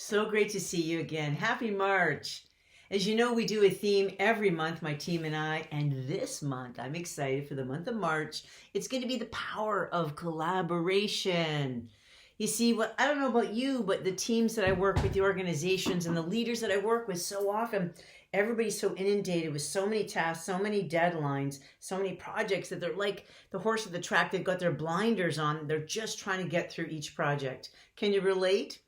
So great to see you again. Happy March. As you know, we do a theme every month, my team and I, and this month, I'm excited for the month of March. It's going to be the power of collaboration. You see, what I don't know about you, but the teams that I work with, the organizations and the leaders that I work with, so often everybody's so inundated with so many tasks, so many deadlines, so many projects that they're like the horse at the track. They've got their blinders on. They're just trying to get through each project. Can you relate?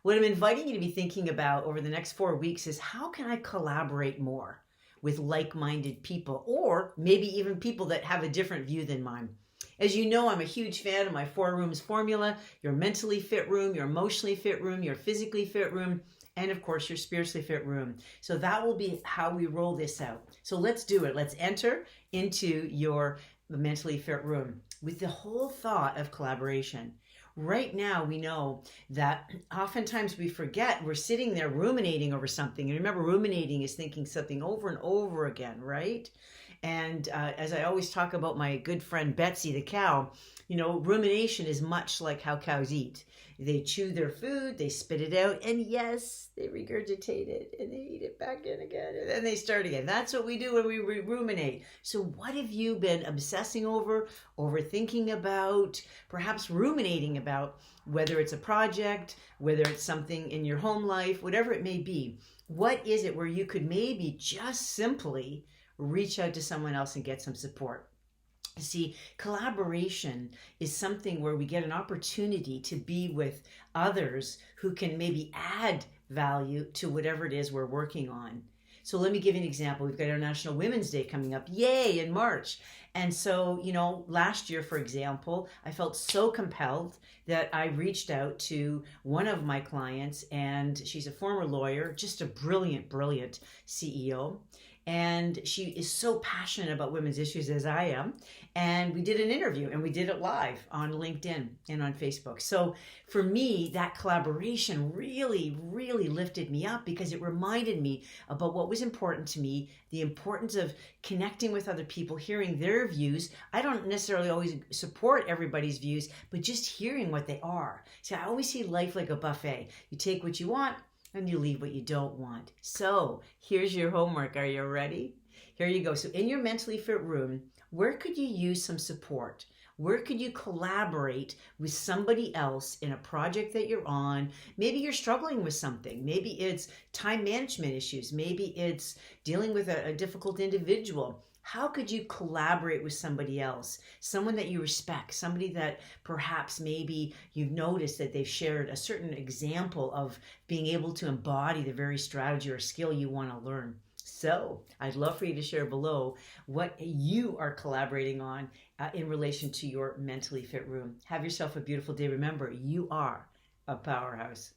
What I'm inviting you to be thinking about over the next 4 weeks is how can I collaborate more with like-minded people, or maybe even people that have a different view than mine. As you know, I'm a huge fan of my 4 rooms formula: your mentally fit room, your emotionally fit room, your physically fit room, and of course your spiritually fit room. So that will be how we roll this out. So let's do it. Let's enter into your mentally fit room with the whole thought of collaboration. Right now, we know that oftentimes we forget we're sitting there ruminating over something. And remember, ruminating is thinking something over and over again, right? And as I always talk about my good friend Betsy the cow, rumination is much like how cows eat. They chew their food, they spit it out, and yes, they regurgitate it, and they eat it back in again, and then they start again. That's what we do when we ruminate. So what have you been obsessing over, overthinking about, perhaps ruminating about, whether it's a project, whether it's something in your home life, whatever it may be? What is it where you could maybe just simply reach out to someone else and get some support? See, collaboration is something where we get an opportunity to be with others who can maybe add value to whatever it is we're working on. So let me give you an example. We've got International Women's Day coming up, yay, in March. And so, last year, for example, I felt so compelled that I reached out to one of my clients, and she's a former lawyer, just a brilliant, brilliant CEO. And she is so passionate about women's issues as I am. And we did an interview, and we did it live on LinkedIn and on Facebook. So for me, that collaboration really, really lifted me up, because it reminded me about what was important to me, the importance of connecting with other people, hearing their views. I don't necessarily always support everybody's views, but just hearing what they are. See, I always see life like a buffet. You take what you want, and you leave what you don't want. So here's your homework. Are you ready? Here you go. So in your mentally fit room, where could you use some support? Where could you collaborate with somebody else in a project that you're on? Maybe you're struggling with something. Maybe it's time management issues. Maybe it's dealing with a difficult individual. How could you collaborate with somebody else? Someone that you respect, somebody that perhaps maybe you've noticed that they've shared a certain example of being able to embody the very strategy or skill you want to learn. So I'd love for you to share below what you are collaborating on in relation to your mentally fit room. Have yourself a beautiful day. Remember, you are a powerhouse.